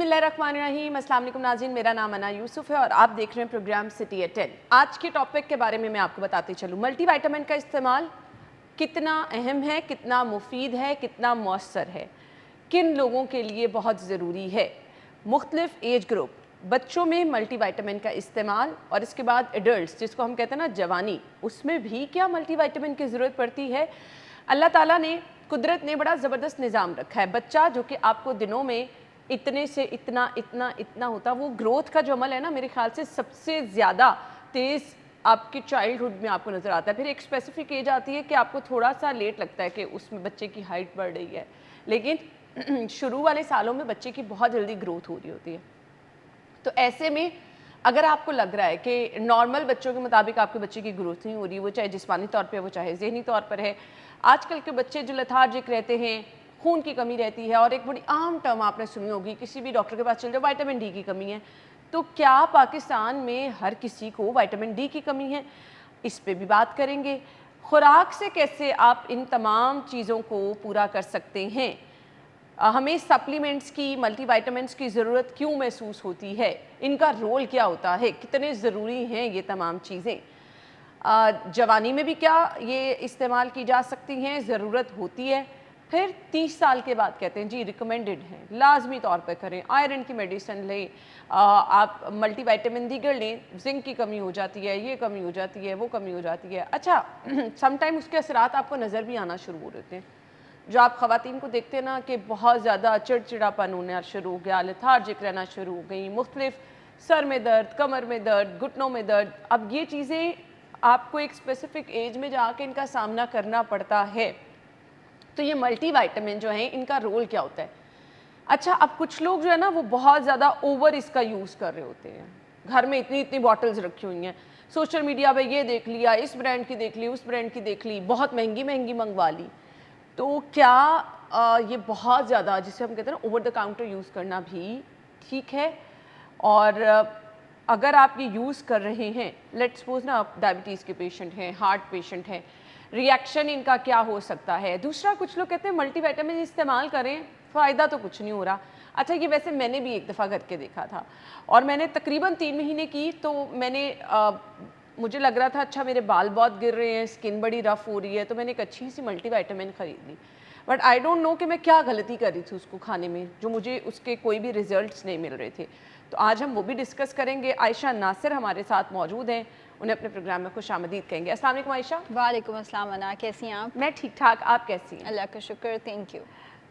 बिस्मिल्लाहिर्रहमानिर्रहीम। अस्सलाम वालेकुम नाज़रीन, मेरा नाम अना यूसुफ है और आप देख रहे हैं प्रोग्राम सिटी एट 10। आज के टॉपिक के बारे में मैं आपको बताती चलूँ, मल्टीविटामिन का इस्तेमाल कितना अहम है, कितना मुफीद है, कितना मौसर है, किन लोगों के लिए बहुत ज़रूरी है। मुख्तलिफ एज ग्रुप बच्चों में मल्टीविटामिन का इस्तेमाल और इसके बाद एडल्ट्स जिसको हम कहते हैं ना जवानी, उसमें भी क्या मल्टीविटामिन की ज़रूरत पड़ती है। अल्लाह ताला ने, कुदरत ने बड़ा ज़बरदस्त निज़ाम रखा है। बच्चा जो कि आपको दिनों में इतने से इतना इतना इतना होता, वो ग्रोथ का जो अमल है ना, मेरे ख्याल से सबसे ज़्यादा तेज़ आपके चाइल्डहुड में आपको नज़र आता है। फिर एक स्पेसिफिक एज आती है कि आपको थोड़ा सा लेट लगता है कि उसमें बच्चे की हाइट बढ़ रही है, लेकिन शुरू वाले सालों में बच्चे की बहुत जल्दी ग्रोथ हो रही होती है। तो ऐसे में अगर आपको लग रहा है कि नॉर्मल बच्चों के मुताबिक आपके बच्चे की ग्रोथ नहीं हो रही, वो चाहे जिस्मानी तौर पे, वो चाहे ज़हनी तौर पर है, आजकल के बच्चे जो लथार्जिक रहते हैं, खून की कमी रहती है, और एक बड़ी आम टर्म आपने सुनी होगी, किसी भी डॉक्टर के पास चल जाओ, विटामिन डी की कमी है। तो क्या पाकिस्तान में हर किसी को विटामिन डी की कमी है? इस पे भी बात करेंगे। खुराक से कैसे आप इन तमाम चीज़ों को पूरा कर सकते हैं। हमें सप्लीमेंट्स की, मल्टीविटामिन्स की ज़रूरत क्यों महसूस होती है, इनका रोल क्या होता है, कितने ज़रूरी हैं ये तमाम चीज़ें। जवानी में भी क्या ये इस्तेमाल की जा सकती हैं, ज़रूरत होती है। फिर 30 साल के बाद कहते हैं जी रिकमेंडेड है, लाजमी तौर पर करें, आयरन की मेडिसिन लें, आप मल्टीविटामिन दीगर लें, जिंक की कमी हो जाती है, ये कमी हो जाती है, वो कमी हो जाती है। अच्छा, समटाइम उसके असरात आपको नज़र भी आना शुरू हो रहे हैं। जो आप ख़वातीन को देखते हैं ना कि बहुत ज़्यादा चिड़चिड़ापन होना शुरू हो गया, लेथार्जिक रहना शुरू हो गई, मुख्तलिफ सर में दर्द, कमर में दर्द, घुटनों में दर्द। अब ये चीज़ें आपको एक स्पेसिफिक एज में जाके इनका सामना करना पड़ता है। तो ये मल्टीविटामिन जो है, इनका रोल क्या होता है। अच्छा, अब कुछ लोग जो है ना, वो बहुत ज़्यादा ओवर इसका यूज़ कर रहे होते हैं, घर में इतनी इतनी बॉटल्स रखी हुई हैं, सोशल मीडिया पे ये देख लिया, इस ब्रांड की देख ली, उस ब्रांड की देख ली, बहुत महंगी महंगी मंगवा ली। तो क्या ये बहुत ज़्यादा, जिसे हम कहते हैं ना ओवर द काउंटर यूज़ करना भी ठीक है? और अगर आप ये यूज़ कर रहे हैं, लेट्स सपोज ना आप डायबिटीज़ के पेशेंट हैं, हार्ट पेशेंट हैं, रिएक्शन इनका क्या हो सकता है। दूसरा, कुछ लोग कहते हैं मल्टीविटामिन इस्तेमाल करें, फ़ायदा तो कुछ नहीं हो रहा। अच्छा, ये वैसे मैंने भी एक दफ़ा करके देखा था और मैंने तकरीबन 3 महीने की, तो मैंने मुझे लग रहा था अच्छा मेरे बाल बहुत गिर रहे हैं, स्किन बड़ी रफ़ हो रही है, तो मैंने एक अच्छी सी मल्टीविटामिन ख़रीद ली। बट आई डोंट नो कि मैं क्या गलती कर रही थी उसको खाने में, जो मुझे उसके कोई भी रिजल्ट्स नहीं मिल रहे थे। तो आज हम वो भी डिस्कस करेंगे। आयशा नासिर हमारे साथ मौजूद हैं, उन्हें अपने प्रोग्राम में खुशामदीद कहेंगे। अस्सलाम वालेकुम आयशा। वालेकुम अस्सलाम अना, कैसी हैं आप? मैं ठीक ठाक, आप कैसी हैं? अल्लाह का शुक्र, थैंक यू।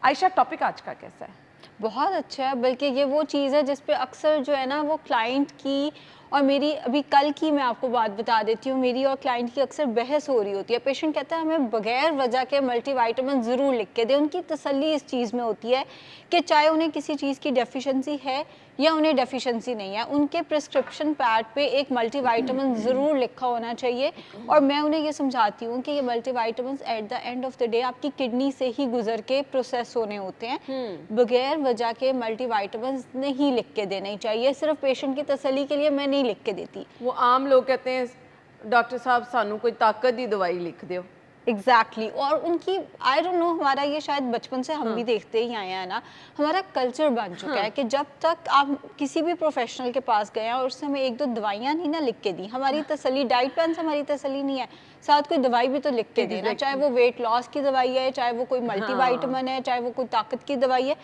आयशा, टॉपिक आज का कैसा है? बहुत अच्छा है, बल्कि ये वो चीज़ है जिस पे अक्सर जो है ना वो क्लाइंट की और मेरी, अभी कल की मैं आपको बात बता देती हूँ, मेरी और क्लाइंट की अक्सर बहस हो रही होती है। पेशेंट कहता है हमें बगैर वजह के मल्टीविटामिन ज़रूर लिख के दें। उनकी तसल्ली इस चीज़ में होती है कि चाहे उन्हें किसी चीज़ की डेफिशिएंसी है या उन्हें डेफिशिएंसी नहीं है, उनके प्रिस्क्रिप्शन पैड पे एक मल्टीविटामिन ज़रूर लिखा होना चाहिए। और मैं उन्हें ये समझाती हूँ कि ये multivitamin at the end of the day आपकी किडनी से ही गुजर के प्रोसेस होने होते हैं। बगैर वजह के मल्टीविटामिन नहीं लिख के देने चाहिए। सिर्फ पेशेंट की तसल्ली के लिए मैं नहीं लिख के देती। वो आम लोग कहते हैं डॉक्टर साहब सानू कोई ताकत दी दवाई लिख दो। एग्जैक्टली और उनकी आई डोंट नो, हमारा ये शायद बचपन से हम भी देखते ही आए हैं ना, हमारा कल्चर बन चुका है कि जब तक आप किसी भी प्रोफेशनल के पास गए हैं और उससे हमें एक दो दवाइयाँ नहीं ना लिख के दी, हमारी तसल्ली, डाइट प्लान से हमारी तसल्ली नहीं है, साथ कोई दवाई भी तो लिख के देना, चाहे वो वेट लॉस की दवाई है, चाहे वो कोई मल्टीविटामिन है, चाहे वो कोई ताकत की दवाई है,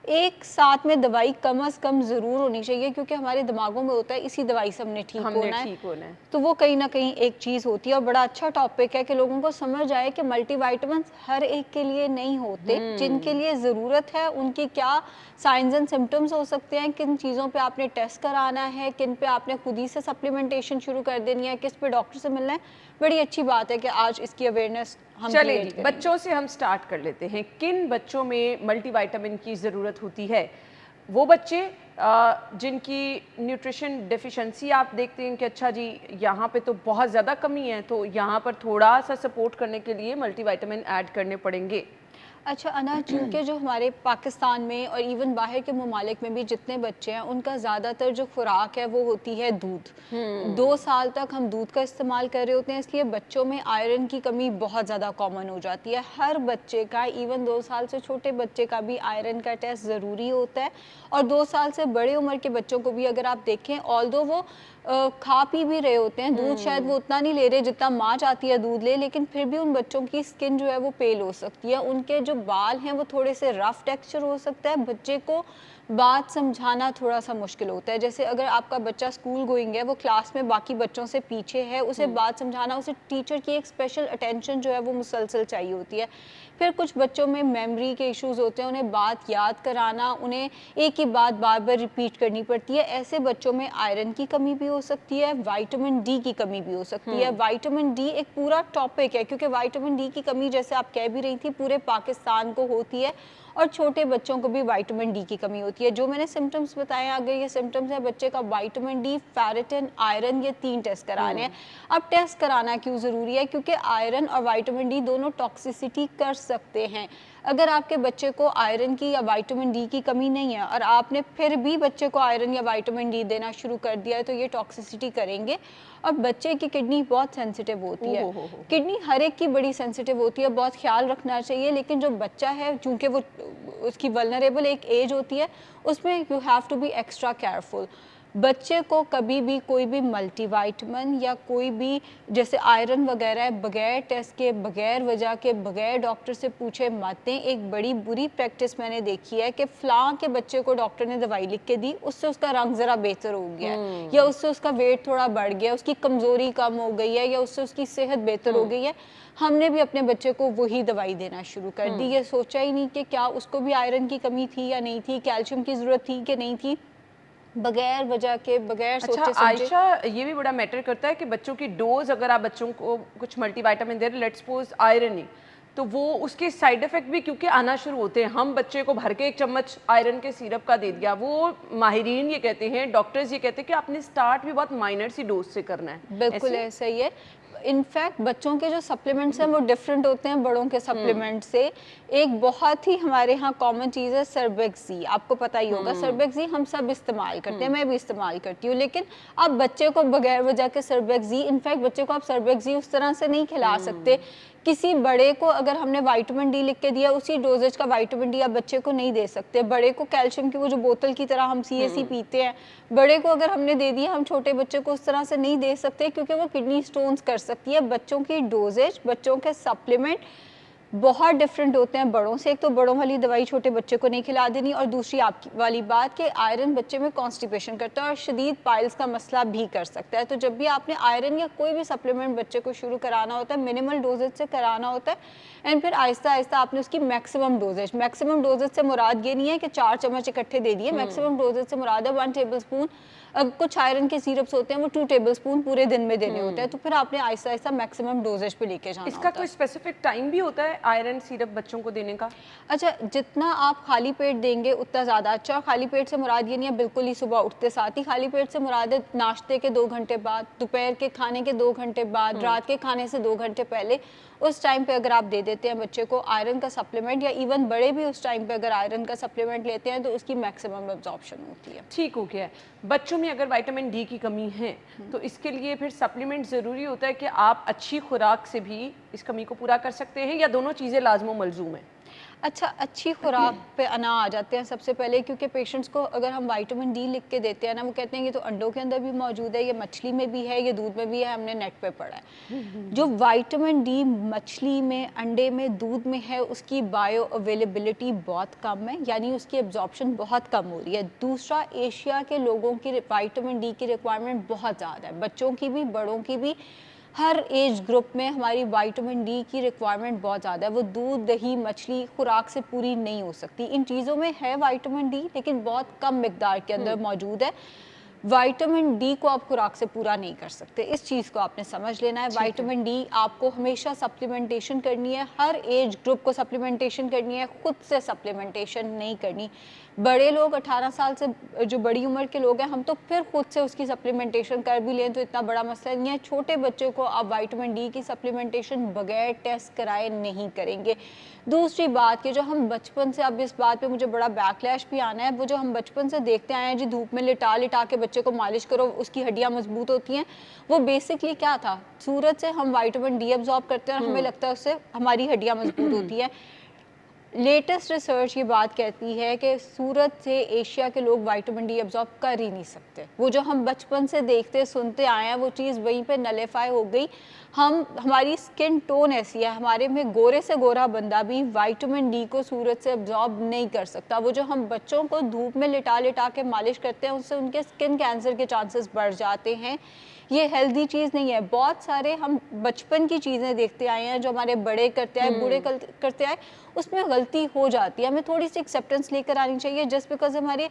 एक साथ में दवाई कम से कम ज़रूर होनी चाहिए, क्योंकि हमारे दिमागों में होता है इसी दवाई से हमने ठीक होना है। तो वो कहीं ना कहीं एक चीज़ होती है। और बड़ा अच्छा टॉपिक है कि लोगों को समझ आए कि मल्टीविटामिन हर एक के लिए नहीं होते। जिनके लिए ज़रूरत है उनकी क्या साइंस एंड सिम्टम्स हो सकते हैं, किन चीज़ों पे आपने टेस्ट कराना है, किन पे आपने खुद ही से सप्लीमेंटेशन शुरू कर देनी है, किस पे डॉक्टर से मिलना है। बड़ी अच्छी बात है कि आज इसकी अवेयरनेस हम चले जी, बच्चों से हम स्टार्ट कर लेते हैं। किन बच्चों में मल्टीविटामिन की ज़रूरत होती है? वो बच्चे जिनकी न्यूट्रिशन डेफिशिएंसी आप देखते हैं कि अच्छा जी यहाँ पे तो बहुत ज़्यादा कमी है, तो यहाँ पर थोड़ा सा सपोर्ट करने के लिए मल्टीविटामिन ऐड करने पड़ेंगे। अच्छा अना, चूँकि जो हमारे पाकिस्तान में और इवन बाहर के ममालिक में भी जितने बच्चे हैं उनका ज़्यादातर जो खुराक है वो होती है दूध। 2 साल तक हम दूध का इस्तेमाल कर रहे होते हैं, इसलिए बच्चों में आयरन की कमी बहुत ज़्यादा कॉमन हो जाती है। हर बच्चे का, इवन 2 साल से छोटे बच्चे का भी आयरन का टेस्ट ज़रूरी होता है। और 2 साल से बड़े उम्र के बच्चों को भी अगर आप देखें, ऑल्दो वो खा पी भी रहे होते हैं दूध, शायद वो उतना नहीं ले रहे जितना माँ चाहती है दूध ले, लेकिन फिर भी उन बच्चों की स्किन जो है वो पेल हो सकती है, उनके जो बाल हैं वो थोड़े से रफ टेक्सचर हो सकता है। बच्चे को बात समझाना थोड़ा सा मुश्किल होता है। जैसे अगर आपका बच्चा स्कूल गोइंग है, वो क्लास में बाकी बच्चों से पीछे है, उसे बात समझाना, उसे टीचर की एक स्पेशल अटेंशन जो है वो मुसलसल चाहिए होती है। फिर कुछ बच्चों में मेमोरी के इश्यूज होते हैं, उन्हें बात याद कराना, उन्हें एक ही बात बार बार रिपीट करनी पड़ती है। ऐसे बच्चों में आयरन की कमी भी हो सकती है, विटामिन डी की कमी भी हो सकती है। विटामिन डी एक पूरा टॉपिक है, क्योंकि विटामिन डी की कमी, जैसे आप कह भी रही थी, पूरे पाकिस्तान को होती है और छोटे बच्चों को भी विटामिन डी की कमी होती है। जो मैंने सिम्टम्स बताए, अगर ये सिम्टम्स है बच्चे का, विटामिन डी, फेरिटिन, आयरन, ये 3 टेस्ट कराने हैं। अब टेस्ट कराना क्यों ज़रूरी है? क्योंकि आयरन और विटामिन डी दोनों टॉक्सिसिटी कर सकते हैं। अगर आपके बच्चे को आयरन की या विटामिन डी की कमी नहीं है और आपने फिर भी बच्चे को आयरन या विटामिन डी देना शुरू कर दिया है, तो ये टॉक्सिसिटी करेंगे। और बच्चे की किडनी बहुत सेंसिटिव होती है, किडनी हर एक की बड़ी सेंसिटिव होती है, बहुत ख्याल रखना चाहिए। लेकिन जो बच्चा है, चूँकि वो उसकी वल्नरेबल एक एज होती है, उसमें you have to be extra careful. बच्चे को कभी भी कोई भी मल्टीविटामिन या कोई भी, जैसे आयरन वगैरह है, बगैर टेस्ट के, बगैर वजह के, बगैर डॉक्टर से पूछे मत दें। एक बड़ी बुरी प्रैक्टिस मैंने देखी है कि फ़लाँ के बच्चे को डॉक्टर ने दवाई लिख के दी, उससे उसका रंग ज़रा बेहतर हो गया है, या उससे उसका वेट थोड़ा बढ़ गया, उसकी कमज़ोरी कम हो गई है, या उससे उसकी सेहत बेहतर हो गई है। हमने भी अपने बच्चे को वही दवाई देना शुरू कर दी। ये सोचा ही नहीं कि क्या उसको भी आयरन की कमी थी या नहीं थी, कैल्शियम की ज़रूरत थी कि नहीं थी, बगैर वजह के, बगैर अच्छा सोचे समझे। आयशा, ये भी बड़ा मैटर करता है कि बच्चों की डोज, अगर आप बच्चों को कुछ मल्टीविटामिन दे रहे, लेट्स सपोज आयरन ही, तो वो उसके साइड इफेक्ट भी क्योंकि आना शुरू होते हैं। हम बच्चे को भर के 1 चम्मच आयरन के सिरप का दे दिया, वो माहिरीन ये कहते हैं, डॉक्टर्स ये कहते हैं कि आपने स्टार्ट भी बहुत माइनर सी डोज से करना है। बिल्कुल ऐसा ही है। इनफैक्ट बच्चों के जो सप्लीमेंट्स हैं वो डिफरेंट होते हैं बड़ों के सप्लीमेंट से। एक बहुत ही हमारे यहाँ कॉमन चीज़ है सर्बेक्सी, आपको पता ही होगा। सर्बेक्सी हम सब इस्तेमाल करते हैं, मैं भी इस्तेमाल करती हूँ, लेकिन आप बच्चे को बगैर वजह के सर्बेक्सी, इनफैक्ट बच्चे को आप सर्बेक्सी उस तरह से नहीं खिला सकते। किसी बड़े को अगर हमने विटामिन डी लिख के दिया, उसी डोजेज का विटामिन डी आप बच्चे को नहीं दे सकते। बड़े को कैल्शियम की वो जो बोतल की तरह हम CAC पीते हैं, बड़े को अगर हमने दे दिया, हम छोटे बच्चे को उस तरह से नहीं दे सकते, क्योंकि वो किडनी स्टोन्स कर सकती है। बच्चों की डोजेज, बच्चों के सप्लीमेंट बहुत डिफरेंट होते हैं बड़ों से। एक तो बड़ों वाली दवाई छोटे बच्चे को नहीं खिला देनी, और दूसरी आपकी वाली बात कि आयरन बच्चे में कॉन्स्टिपेशन करता है और शदीद पाइल्स का मसला भी कर सकता है। तो जब भी आपने आयरन या कोई भी सप्लीमेंट बच्चे को शुरू कराना होता है, मिनिमल डोजेज से कराना होता है, एंड फिर आहिस्ता आहिस्ता आपने उसकी मैक्सिमम डोजेज से मुराद ये नहीं है कि 4 चम्मच इकट्ठे दे दिए। मैक्सिमम डोजेज से मुराद है 1 टेबल स्पून। कुछ आयरन के सिरप्स होते हैं वो 2 टेबल स्पून पूरे दिन में देने होते हैं, तो फिर आपने आहिस्ता आहिस्ता मैक्सिमम डोजेज पे लेके जाना इसका होता कोई है। स्पेसिफिक टाइम भी होता है आयरन सिरप बच्चों को देने का? अच्छा, जितना आप खाली पेट देंगे उतना ज़्यादा अच्छा। और खाली पेट से मुराद ये नहीं है बिल्कुल ही सुबह उठते साथ ही, खाली पेट से मुराद है नाश्ते के 2 घंटे बाद, दोपहर के खाने के 2 घंटे बाद, रात के खाने से 2 घंटे पहले, उस टाइम पे अगर आप दे देते हैं बच्चे को आयरन का सप्लीमेंट, या इवन बड़े भी उस टाइम पे अगर आयरन का सप्लीमेंट लेते हैं, तो उसकी मैक्सिमम एब्जॉर्प्शन होती है। ठीक हो गया है। बच्चों में अगर विटामिन डी की कमी है, तो इसके लिए फिर सप्लीमेंट ज़रूरी होता है कि आप अच्छी खुराक से भी इस कमी को पूरा कर सकते हैं, या दोनों चीज़ें लाजमो मलजूम हैं? अच्छा, अच्छी खुराक पे अना आ जाते हैं सबसे पहले, क्योंकि पेशेंट्स को अगर हम विटामिन डी लिख के देते हैं ना, वो कहते हैं ये तो अंडों के अंदर भी मौजूद है, ये मछली में भी है, ये दूध में भी है, हमने नेट पे पढ़ा है। जो विटामिन डी मछली में, अंडे में, दूध में है, उसकी बायो अवेलेबिलिटी बहुत कम है, यानी उसकी एब्जॉर्प्शन बहुत कम हो रही है। दूसरा, एशिया के लोगों की विटामिन डी की रिक्वायरमेंट बहुत ज़्यादा है, बच्चों की भी, बड़ों की भी। हर एज ग्रुप में हमारी विटामिन डी की रिक्वायरमेंट बहुत ज़्यादा है। वो दूध, दही, मछली खुराक से पूरी नहीं हो सकती। इन चीज़ों में है विटामिन डी, लेकिन बहुत कम मिकदार के अंदर मौजूद है। विटामिन डी को आप खुराक से पूरा नहीं कर सकते, इस चीज़ को आपने समझ लेना है। विटामिन डी आपको हमेशा सप्लीमेंटेशन करनी है, हर एज ग्रुप को सप्लीमेंटेशन करनी है, खुद से सप्लीमेंटेशन नहीं करनी। बड़े लोग 18 साल से जो बड़ी उम्र के लोग हैं, हम तो फिर खुद से उसकी सप्लीमेंटेशन कर भी लें तो इतना बड़ा मसला नहीं है। छोटे बच्चों को आप विटामिन डी की सप्लीमेंटेशन बगैर टेस्ट कराए नहीं करेंगे। दूसरी बात कि जो हम बचपन से, अब इस बात पे मुझे बड़ा बैकलैश भी आना है, वो जो हम बचपन से देखते आए हैं जी, धूप में लिटा लिटा के बच्चे को मालिश करो उसकी हड्डियां मजबूत होती हैं, वो बेसिकली क्या था, सूरज से हम विटामिन डी एब्जॉर्ब करते हैं और हमें लगता है उससे हमारी हड्डियां मजबूत होती हैं। लेटेस्ट रिसर्च ये बात कहती है कि सूरज से एशिया के लोग विटामिन डी एब्जॉर्ब कर ही नहीं सकते। वो जो हम बचपन से देखते सुनते आए हैं वो चीज़ वहीं पे नलीफाई हो गई। हमारी स्किन टोन ऐसी है, हमारे में गोरे से गोरा बंदा भी विटामिन डी को सूरज से एब्जॉर्ब नहीं कर सकता। वो जो हम बच्चों को धूप में लिटा लिटा के मालिश करते हैं उससे उनके स्किन कैंसर के चांसेस बढ़ जाते हैं। ये हेल्दी चीज़ नहीं है। बहुत सारे हम बचपन की चीज़ें देखते आए हैं जो हमारे बड़े करते आए, बूढ़े करते आए, उसमें गलती हो जाती है। हमें थोड़ी सी एक्सेप्टेंस लेकर आनी चाहिए। जस्ट बिकॉज हमारे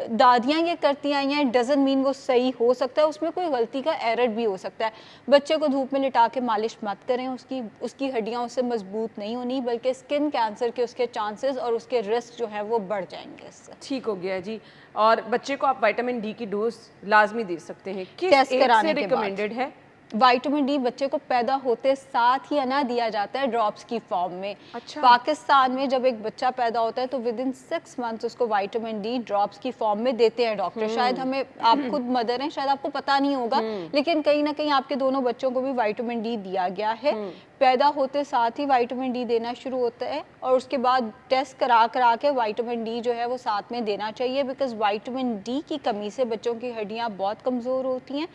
दादियाँ ये करती आई हैं डजंट मीन वो सही हो सकता है, उसमें कोई गलती का एरर भी हो सकता है। बच्चे को धूप में लिटा के मालिश मत करें, उसकी हड्डियाँ उससे मजबूत नहीं होनी, बल्कि स्किन कैंसर के उसके चांसेस और उसके रिस्क जो है वो बढ़ जाएंगे इससे। ठीक हो गया जी। और बच्चे को आप विटामिन डी की डोज लाजमी दे सकते हैं, किस टेस्ट एज कराने से के रिकमेंडेड है? विटामिन डी बच्चे को पैदा होते साथ ही ना दिया जाता है ड्रॉप्स की फॉर्म में। अच्छा। पाकिस्तान में जब एक बच्चा पैदा होता है तो विद इन 6 मंथ्स उसको विटामिन डी ड्रॉप्स की फॉर्म में देते हैं डॉक्टर। शायद हमें, आप खुद मदर हैं, शायद आपको पता नहीं होगा, लेकिन कहीं ना कहीं आपके दोनों बच्चों को भी विटामिन डी दिया गया है। पैदा होते साथ ही विटामिन डी देना शुरू होता है और उसके बाद टेस्ट करा करा के विटामिन डी जो है वो साथ में देना चाहिए, बिकॉज विटामिन डी की कमी से बच्चों की हड्डियाँ बहुत कमज़ोर होती हैं।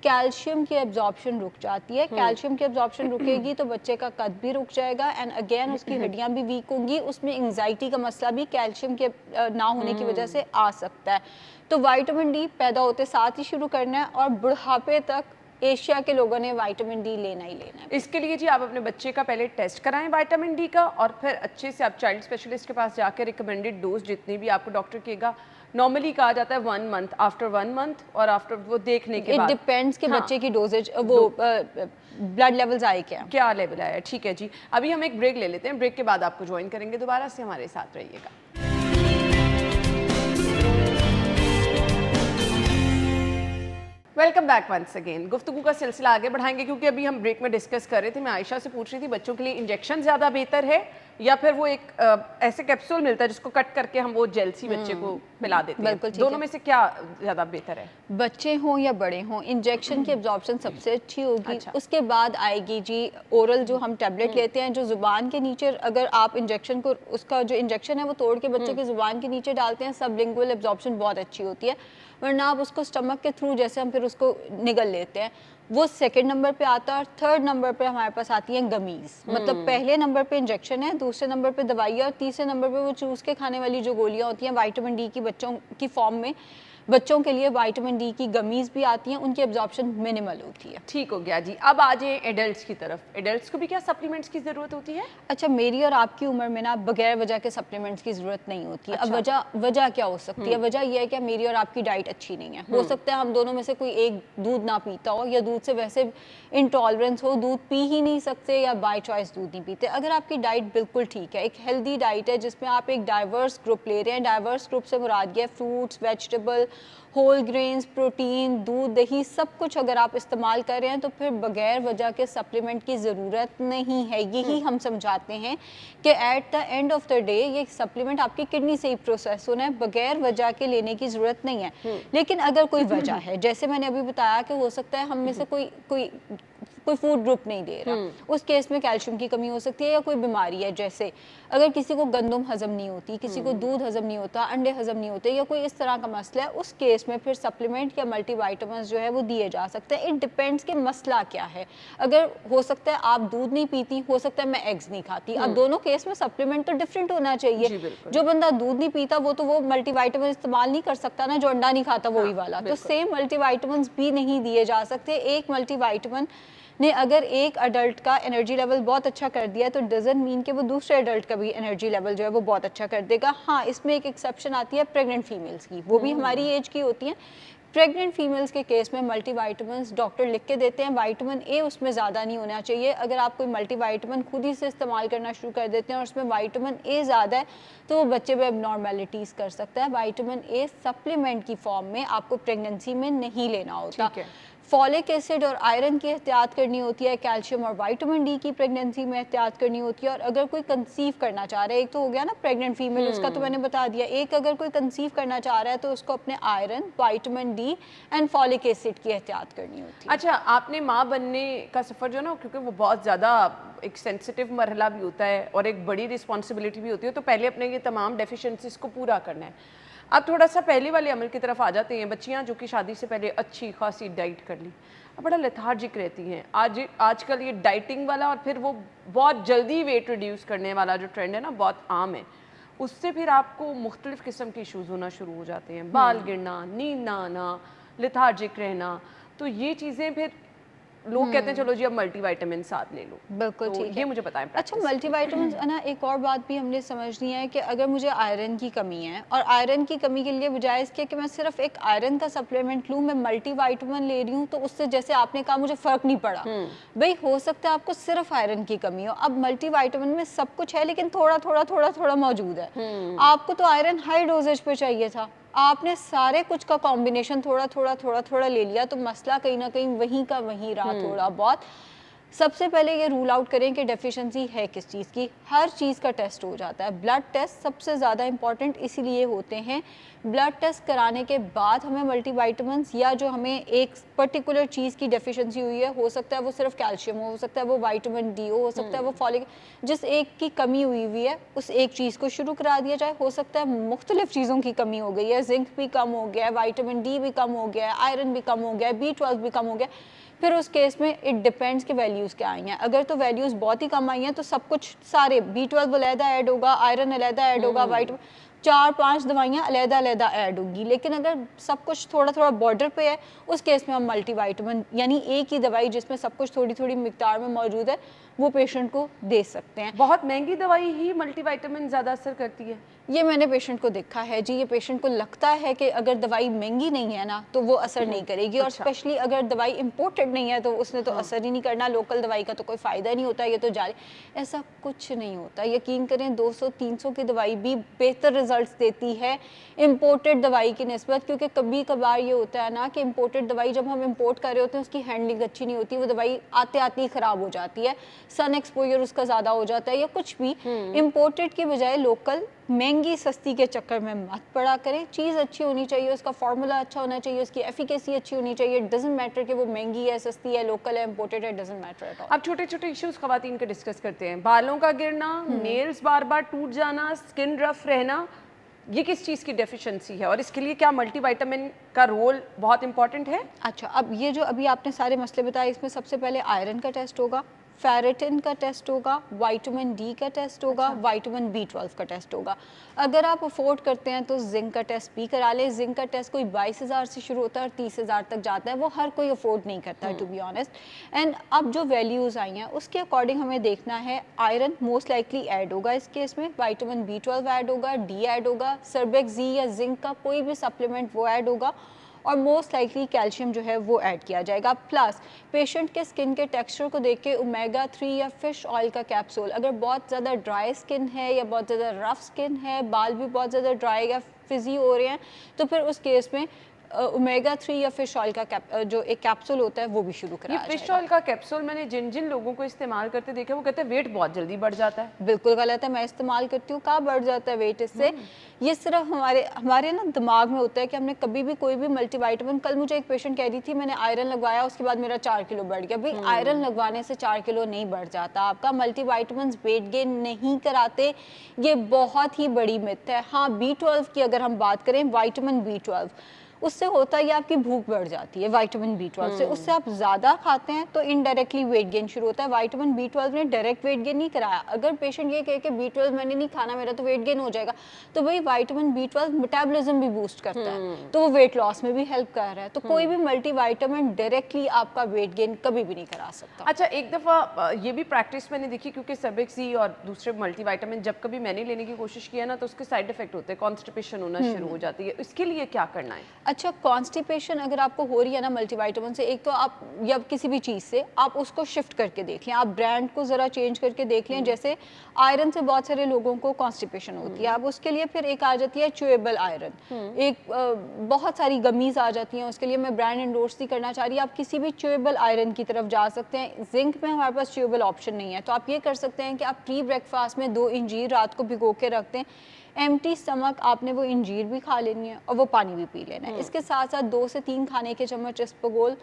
कैल्शियम की एब्जॉर्प्शन रुक जाती है। कैल्शियम की एब्जॉर्प्शन रुकेगी तो बच्चे का कद भी रुक जाएगा एंड अगेन उसकी हड्डियां भी वीक होंगी। उसमें एंजाइटी का मसला भी कैल्शियम के ना होने की वजह से आ सकता है। तो विटामिन डी पैदा होते साथ ही शुरू करना है और बुढ़ापे तक एशिया के लोगों ने विटामिन डी लेना ही लेना है। इसके लिए जी आप अपने बच्चे का पहले टेस्ट कराएं विटामिन डी का, और फिर अच्छे से आप चाइल्ड स्पेशलिस्ट के पास जाकर रिकमेंडेड डोज जितनी भी आपको डॉक्टर कहेगा, नॉर्मली कहा जाता है 1 मंथ, आफ्टर 1 मंथ और आफ्टर वो देखने के बाद इट डिपेंड्स कि हाँ, बच्चे की डोजेज वो ब्लड लेवल्स आए क्या लेवल आया। ठीक है जी, अभी हम एक ब्रेक ले लेते हैं, ब्रेक के बाद आपको ज्वाइन करेंगे दोबारा से, हमारे साथ रहिएगा। Welcome back once again. गुफ्तगू का सिलसिला आगे बढ़ाएंगे क्योंकि अभी हम ब्रेक में डिस्कस कर रहे थे, मैं आयशा से पूछ रही थी बच्चों के लिए इंजेक्शन ज़्यादा बेहतर है या फिर वो एक ऐसे कैप्सूल मिलता है जिसको कट करके हम वो जेल सी बच्चे को पिला देते हैं, दोनों में से क्या ज़्यादा बेहतर है? बच्चे हों या बड़े हों, इंजेक्शन की एब्जॉर्प्शन सबसे अच्छी होगी। अच्छा। उसके बाद आएगी जी ओरल, जो हम टैबलेट लेते हैं, जो ज़ुबान के नीचे, अगर आप इंजेक्शन को, उसका जो इंजेक्शन है वो तोड़ के बच्चे की ज़ुबान के नीचे डालते हैं, सबलिंगुअल एब्जॉर्प्शन बहुत अच्छी होती है। वरना आप उसको स्टमक के थ्रू जैसे हम फिर उसको निगल लेते हैं, वो सेकंड नंबर पे आता है। और थर्ड नंबर पे हमारे पास आती है गमीज, मतलब पहले नंबर पे इंजेक्शन है, दूसरे नंबर पे दवाई है और तीसरे नंबर पे वो चूस के खाने वाली जो गोलियां होती हैं विटामिन डी की, बच्चों की फॉर्म में बच्चों के लिए विटामिन डी की गमीज भी आती हैं, उनकी एब्जॉर्प्शन मिनिमल होती है। ठीक हो गया जी। अब आ जाए एडल्ट्स की तरफ, एडल्ट्स को भी क्या सप्लीमेंट्स की ज़रूरत होती है? अच्छा, मेरी और आपकी उम्र में ना बगैर वजह के सप्लीमेंट्स की ज़रूरत नहीं होती। अच्छा। अब वजह क्या हो सकती है? वजह यह है कि मेरी और आपकी डाइट अच्छी नहीं है। हो सकता है हम दोनों में से कोई एक दूध ना पीता हो या दूध से वैसे इंटॉलरेंस हो, दूध पी ही नहीं सकते या बाय चॉइस दूध नहीं पीते। अगर आपकी डाइट बिल्कुल ठीक है, एक हेल्दी डाइट है जिसमें आप एक डाइवर्स ग्रुप ले रहे हैं, डाइवर्स ग्रुप से मुराद ये fruits, vegetable, whole grains, protein, दूध, दही, सब कुछ अगर आप इस्तेमाल कर रहे हैं तो फिर बगैर वजह के सप्लीमेंट की ज़रूरत नहीं है। यही हम समझाते हैं कि at the end of the day ये सप्लीमेंट आपकी किडनी से ही प्रोसेस होना है, बगैर वजह के लेने की ज़रूरत नहीं है। लेकिन अगर कोई वजह है, जैसे मैंने अभी बताया कि हो सकता है हम में से कोई फूड ग्रुप नहीं दे रहा, उस केस में कैल्शियम की कमी हो सकती है या कोई बीमारी है, जैसे अगर किसी को गंदम हजम नहीं होती, किसी को दूध हजम नहीं होता, अंडे हजम नहीं होते या कोई इस तरह का मसला है, उस केस में फिर सप्लीमेंट या मल्टीविटामिन्स जो है वो दिए जा सकते हैं। इट डिपेंड्स कि मसला क्या है। अगर हो सकता है आप दूध नहीं पीती, हो सकता है मैं एग्स नहीं खाती, अब दोनों केस में सप्लीमेंट तो डिफरेंट होना चाहिए। जो बंदा दूध नहीं पीता वो मल्टीविटामिन इस्तेमाल नहीं कर सकता ना, जो अंडा नहीं खाता वही वाला। तो सेम मल्टीविटामिन्स भी नहीं दिए जा सकते। एक मल्टीविटामिन ने अगर एक अडल्ट का एनर्जी लेवल बहुत अच्छा कर दिया तो डजंट मीन कि वो दूसरे अडल्ट का भी एनर्जी लेवल जो है वो बहुत अच्छा कर देगा। हाँ, इसमें एक एक्सेप्शन आती है प्रेग्नेंट फीमेल्स की, वो भी हमारी एज की होती हैं। प्रेग्नेंट फीमेल्स के केस में मल्टीविटामिन्स डॉक्टर लिख के देते हैं, विटामिन ए उसमें ज़्यादा नहीं होना चाहिए। अगर आप कोई मल्टीविटामिन खुद ही से इस्तेमाल करना शुरू कर देते हैं और उसमें विटामिन ए ज़्यादा है तो वो बच्चे में एबनॉर्मेलिटीज़ कर सकता है। विटामिन ए सप्लीमेंट की फॉर्म में आपको प्रेगनेंसी में नहीं लेना होता। ठीक है। फॉलिक एसिड और आयरन की एहतियात करनी होती है, कैल्शियम और विटामिन डी की प्रेगनेंसी में एहतियात करनी होती है। और अगर कोई कंसीव करना चाह रहा है, एक तो हो गया ना प्रेग्नेंट फीमेल, उसका तो मैंने बता दिया, एक अगर कोई कंसीव करना चाह रहा है तो उसको अपने iron, vitamin D and folic acid की एहतियात करनी होती है। अच्छा, आपने माँ बनने का सफ़र जो ना, क्योंकि वो बहुत ज़्यादा एक सेंसिटिव मरहला भी होता है और एक बड़ी रिस्पॉन्सिबिलिटी भी होती है, तो पहले अपने ये तमाम डेफिशिएंसीज को पूरा करना है। अब थोड़ा सा पहले वाले अमल की तरफ आ जाते हैं। बच्चियाँ जो कि शादी से पहले अच्छी खासी डाइट कर ली, अब बड़ा लेथार्जिक रहती हैं। आजकल ये डाइटिंग वाला और फिर वो बहुत जल्दी वेट रिड्यूस करने वाला जो ट्रेंड है ना, बहुत आम है। उससे फिर आपको मुख्तलिफ किस्म के इशूज़ होना शुरू हो जाते हैं, बाल गिरना, नींद ना आना, लेथार्जिक रहना। तो ये चीज़ें फिर लोग कहते हैं चलो जी अब मल्टीविटामिन साथ ले लो। बिल्कुल तो ठीक है। ये मुझे बताएं अच्छा, practice। मल्टीविटामिन्स ना, एक और बात भी हमने समझनी है कि अगर मुझे आयरन की कमी है और आयरन की कमी के लिए बजाय इसके कि मैं सिर्फ एक आयरन का सप्लीमेंट लूँ, मैं मल्टीविटामिन ले रही हूँ, तो उससे जैसे आपने कहा मुझे फ़र्क नहीं पड़ा। भाई हो सकता है आपको सिर्फ आयरन की कमी हो, अब मल्टीविटामिन में सब कुछ है लेकिन थोड़ा थोड़ा थोड़ा थोड़ा मौजूद है। आपको तो आयरन हाई डोजेज पे चाहिए था, आपने सारे कुछ का कॉम्बिनेशन थोड़ा थोड़ा थोड़ा थोड़ा ले लिया, तो मसला कहीं ना कहीं वहीं का वहीं रहा थोड़ा बहुत। सबसे पहले ये रूल आउट करें कि डेफिशिएंसी है किस चीज़ की। हर चीज़ का टेस्ट हो जाता है। ब्लड टेस्ट सबसे ज़्यादा इंपॉर्टेंट इसीलिए होते हैं। ब्लड टेस्ट कराने के बाद हमें मल्टीविटामिन्स या जो हमें एक पर्टिकुलर चीज़ की डेफिशिएंसी हुई है, हो सकता है वो सिर्फ कैल्शियम हो सकता है वो विटामिन डी हो सकता है वो फॉलिक, जिस एक की कमी हुई हुई है उस एक चीज़ को शुरू करा दिया जाए। हो सकता है मुख्तलिफ चीज़ों की कमी हो गई है, जिंक भी कम हो गया है, विटामिन डी भी कम हो गया है, आयरन भी कम हो गया है, B12 भी कम हो गया। फिर उस केस में इट डिपेंड्स कि वैल्यूज़ क्या आई हैं। अगर तो वैल्यूज़ बहुत ही कम आई हैं तो सब कुछ सारे B12 अलहदा ऐड होगा, आयरन अलहदा ऐड होगा, विटामिन 4-5 दवाइयाँ अलहदा अलहदा ऐड होगी। लेकिन अगर सब कुछ थोड़ा थोड़ा बॉर्डर पे है, उस केस में हम मल्टीविटामिन यानी एक ही दवाई जिसमें सब कुछ थोड़ी थोड़ी मिकदार में मौजूद है वो पेशेंट को दे सकते हैं। बहुत महंगी दवाई ही मल्टीविटामिन ज़्यादा असर करती है? ये मैंने पेशेंट को देखा है जी। ये पेशेंट को लगता है कि अगर दवाई महंगी नहीं है ना तो वो असर नहीं करेगी, और अच्छा। स्पेशली अगर दवाई इंपोर्टेड नहीं है तो उसने तो असर ही नहीं करना। लोकल दवाई का तो कोई फ़ायदा नहीं होता, ये तो जारी। ऐसा कुछ नहीं होता, यकीन करें 200-300 की दवाई भी बेहतर रिजल्ट्स देती है इंपोर्टेड दवाई की निस्बत। क्योंकि कभी कभार ये होता है ना कि इंपोर्टेड दवाई जब हम इंपोर्ट कर रहे होते हैं उसकी हैंडलिंग अच्छी नहीं होती, वो दवाई आते आते ही ख़राब हो जाती है, सन एक्सपोजर उसका ज़्यादा हो जाता है या कुछ भी। इंपोर्टेड की बजाय लोकल महंगी सस्ती के चक्कर में मत पड़ा करें। चीज़ अच्छी होनी चाहिए, उसका फार्मूला अच्छा होना चाहिए, उसकी एफिकेसी अच्छी होनी चाहिए। डजंट मैटर कि वो महंगी है, सस्ती है, लोकल है, इंपोर्टेड है, डजंट मैटर एट ऑल। अब छोटे छोटे इश्यूज खवातीन के डिस्कस करते हैं। बालों का गिरना, नेल्स बार बार टूट जाना, स्किन रफ रहना, ये किस चीज़ की डेफिशिएंसी है और इसके लिए क्या मल्टीविटामिन का रोल बहुत इंपॉर्टेंट है? अच्छा, अब ये जो अभी आपने सारे मसले बताए, इसमें सबसे पहले आयरन का टेस्ट होगा, फेरेटिन का टेस्ट होगा, विटामिन डी का टेस्ट होगा, विटामिन B12 का टेस्ट होगा। अगर आप अफोर्ड करते हैं तो जिंक का टेस्ट भी करा लें। जिंक का टेस्ट कोई 22,000 से शुरू होता है और 30,000 तक जाता है, वो हर कोई अफोर्ड नहीं करता है टू बी ऑनेस्ट। एंड अब जो वैल्यूज़ आई हैं उसके अकॉर्डिंग हमें देखना है। आयरन मोस्ट लाइकली ऐड होगा इस केस में, विटामिन B12 ऐड होगा, डी ऐड होगा, सर्बेक्स जी या जिंक का कोई भी सप्लीमेंट वो ऐड होगा, और मोस्ट लाइकली कैल्शियम जो है वो ऐड किया जाएगा। प्लस पेशेंट के स्किन के टेक्सचर को देख के ओमेगा 3 या फिश ऑयल का कैप्सूल, अगर बहुत ज़्यादा ड्राई स्किन है या बहुत ज़्यादा रफ स्किन है, बाल भी बहुत ज़्यादा ड्राई या फिजी हो रहे हैं, तो फिर उस केस में ओमेगा 3 या फिश ऑयल का जो एक कैप्सूल होता है वो भी शुरू कराया ये फिश जाएगा। ऑयल का कैप्सूल मैंने जिन जिन लोगों को इस्तेमाल करते देखा वो कहते हैं वेट बहुत जल्दी बढ़ जाता है। बिल्कुल गलत है, मैं इस्तेमाल करती हूँ, कहाँ बढ़ जाता है वेट इससे। ये सिर्फ हमारे ना दिमाग में होता है कि हमने कभी भी कोई भी मल्टीविटामिन, कल मुझे एक पेशेंट कह रही थी मैंने आयरन लगवाया उसके बाद मेरा 4 किलो बढ़ गया। भाई आयरन लगवाने से 4 किलो नहीं बढ़ जाता आपका। मल्टीविटामिन वेट गेन नहीं कराते, ये बहुत ही बड़ी मिथ है। हाँ, B12 की अगर हम बात करें, विटामिन B12 उससे होता है आपकी भूख बढ़ जाती है विटामिन B12 से। उससे आप ज़्यादा खाते हैं तो इनडायरेक्टली वेट गेन शुरू होता है। विटामिन B12 ने डायरेक्ट वेट गेन नहीं कराया। अगर पेशेंट ये कहे कि B12 मैंने नहीं खाना मेरा तो वेट गेन हो जाएगा, तो भाई विटामिन B12 मेटाबॉलिज्म भी बूस्ट करता है, तो वो वेट लॉस में भी हेल्प कर रहा है। तो कोई भी मल्टीविटामिन डायरेक्टली आपका वेट गेन कभी भी नहीं करा सकता। अच्छा, एक दफ़ा ये भी प्रैक्टिस मैंने देखी, क्योंकि सर्बेक्सी और दूसरे मल्टीविटामिन जब कभी मैंने लेने की कोशिश किया ना तो उसके साइड इफेक्ट होते हैं, कॉन्स्टिपेशन होना शुरू हो जाती है। इसके लिए क्या करना है? अच्छा, कॉन्स्टिपेशन अगर आपको हो रही है ना मल्टीविटामिन से, एक तो आप या किसी भी चीज़ से आप उसको शिफ्ट करके देख लें, आप ब्रांड को ज़रा चेंज करके देख लें। जैसे आयरन से बहुत सारे लोगों को कॉन्स्टिपेशन होती है, अब उसके लिए फिर एक आ जाती है च्यूएबल आयरन, एक बहुत सारी गमीज आ जाती हैं, उसके लिए मैं ब्रांड एंडोर्स नहीं करना चाह रही, आप किसी भी च्यूएबल आयरन की तरफ जा सकते हैं। जिंक में हमारे पास च्यूएबल ऑप्शन नहीं है, तो आप ये कर सकते हैं कि आप प्री ब्रेकफास्ट में 2 इंजीर रात को भिगो के रख दें, एम्प्टी स्टमक आपने वो इंजीर भी खा लेनी है और वो पानी भी पी लेना है। इसके साथ साथ 2 से 3 खाने के चम्मच इस्पगोल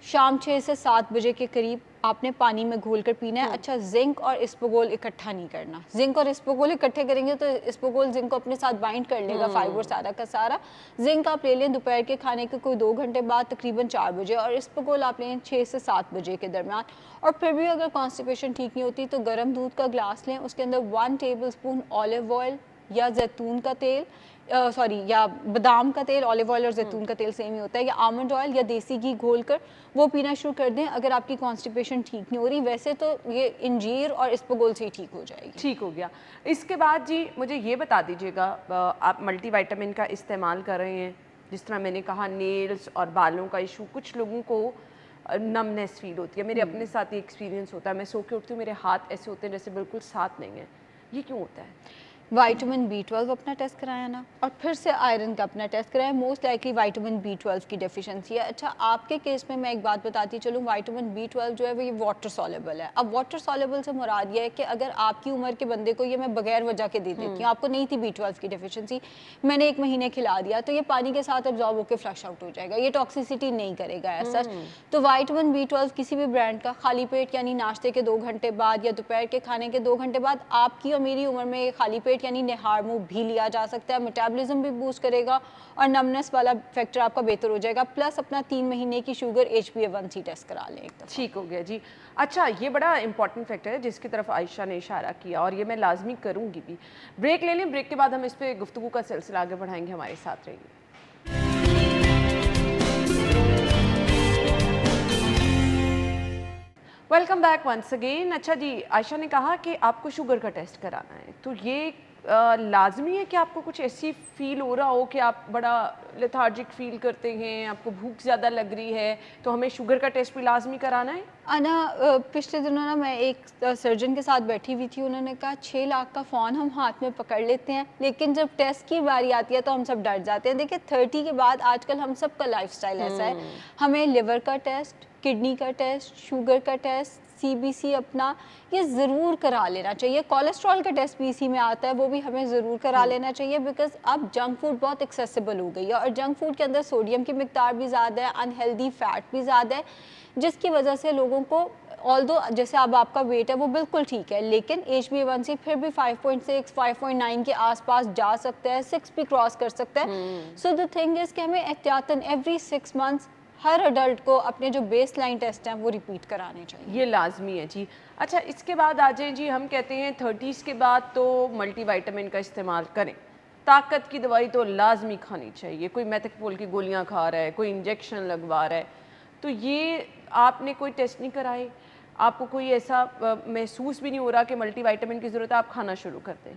शाम 6 से 7 बजे के करीब आपने पानी में घोल कर पीना है। अच्छा, जिंक और इस्पगोल इकट्ठा नहीं करना, जिंक और इस्पगोल इकट्ठे करेंगे तो इस्पगोल जिंक को अपने साथ बाइंड कर लेगा, फाइबर सारा का सारा। जिंक आप ले लें दोपहर के खाने के कोई 2 घंटे बाद तकरीबन 4 बजे, और इस्पगोल आप लें 6 से 7 बजे के दरमियान। और फिर भी अगर कॉन्स्टिपेशन ठीक नहीं होती तो गर्म दूध का ग्लास लें, उसके अंदर 1 टेबल स्पून ऑलिव ऑयल या जैतून का तेल, या बादाम का तेल, ऑलिव ऑयल और जैतून का तेल सेम ही होता है, या आमंड ऑयल या देसी घी घोलकर वो पीना शुरू कर दें अगर आपकी कॉन्स्टिपेशन ठीक नहीं हो रही। वैसे तो ये इंजीर और इस्पगोल से ही ठीक हो जाएगी। ठीक हो गया। इसके बाद जी मुझे ये बता दीजिएगा, आप मल्टीविटामिन का इस्तेमाल कर रहे हैं, जिस तरह मैंने कहा नेल्स और बालों का इशू, कुछ लोगों को नमनेस फील होती है, मेरे अपने साथ ही एक्सपीरियंस होता है, मैं सो के उठती हूँ मेरे हाथ ऐसे होते हैं जैसे बिल्कुल साथ नहीं है, ये क्यों होता है? विटामिन B12 अपना टेस्ट कराया ना, और फिर से आयरन का अपना टेस्ट कराया, मोस्ट लाइकली विटामिन B12 की डेफिशिएंसी है। अच्छा, आपके केस में मैं एक बात बताती चलूँ, विटामिन B12 जो है वो ये वाटर सॉल्युबल है। अब वाटर सॉल्युबल से मुराद ये है कि अगर आपकी उम्र के बंदे को ये मैं बगैर वजह के दे देती हूँ, आपको नहीं थी B12 की डेफिशिएंसी, मैंने 1 महीने खिला दिया, तो ये पानी के साथ एब्जॉर्ब होकर फ्लश आउट हो जाएगा, ये टॉक्सिसिटी नहीं करेगा ऐसा। तो विटामिन B12 किसी भी ब्रांड का खाली पेट यानी नाश्ते के 2 घंटे बाद या दोपहर के खाने के 2 घंटे बाद आपकी और मेरी उम्र में खाली पेट यानी निहार मुंह भी लिया जा सकता है, मेटाबॉलिज्म भी बूस्ट करेगा और नमनेस वाला फैक्टर आपका बेहतर हो जाएगा। प्लस अपना 3 महीने की शुगर HbA1c टेस्ट करा लें एक दफा। ठीक हो गया जी। अच्छा, ये बड़ा इंपॉर्टेंट फैक्टर है जिसकी तरफ आयशा ने इशारा किया और ये मैं लाजमी करूंगी भी। ब्रेक ले लें, ब्रेक के बाद हम इस पे गुफ्तगू का सिलसिला आगे बढ़ाएंगे, हमारे साथ रहिए। Welcome back once again. अच्छा जी, आयशा ने कहा कि आपको शुगर का टेस्ट कराना है, तो ये लाजमी है कि आपको कुछ ऐसी फील हो रहा हो कि आप बड़ा लेथार्जिक फील करते हैं, आपको भूख ज़्यादा लग रही है, तो हमें शुगर का टेस्ट भी लाजमी कराना है? अना पिछले दिनों ना मैं एक सर्जन के साथ बैठी हुई थी, उन्होंने कहा 6 लाख का फ़ोन हम हाथ में पकड़ लेते हैं, लेकिन जब टेस्ट की बारी आती है तो हम सब डर जाते हैं। देखिए 30 के बाद आजकल हम सब का लाइफस्टाइल ऐसा है, हमें लिवर का टेस्ट, किडनी का टेस्ट, शुगर का टेस्ट, CBC अपना ये ज़रूर करा लेना चाहिए। कोलेस्ट्रॉल का टेस्ट भी इसी में आता है, वो भी हमें ज़रूर करा लेना चाहिए, बिकॉज अब जंक फूड बहुत एक्सेसिबल हो गई है और जंक फूड के अंदर सोडियम की मिकदार भी ज़्यादा है, अनहेल्दी फैट भी ज़्यादा है, जिसकी वजह से लोगों को ऑल्दो जैसे अब आपका वेट है वो बिल्कुल ठीक है, लेकिन HbA1c फिर भी 5.6 5.9 के आसपास जा सकता है, 6 भी क्रॉस कर सकता है। सो द थिंग इज़ कि हमें एहतियातन एवरी 6 मंथ्स हर अडल्ट को अपने जो बेस लाइन टेस्ट हैं वो रिपीट कराने चाहिए। ये लाजमी है जी। अच्छा, इसके बाद आ जाए जी, हम कहते हैं 30s के बाद तो मल्टीविटामिन का इस्तेमाल करें, ताकत की दवाई तो लाजमी खानी चाहिए, कोई मेथोक्सोल की गोलियां खा रहा है, कोई इंजेक्शन लगवा रहा है, तो ये आपने कोई टेस्ट नहीं कराए, आपको कोई ऐसा महसूस भी नहीं हो रहा कि मल्टीविटामिन की ज़रूरत है, आप खाना शुरू कर दें?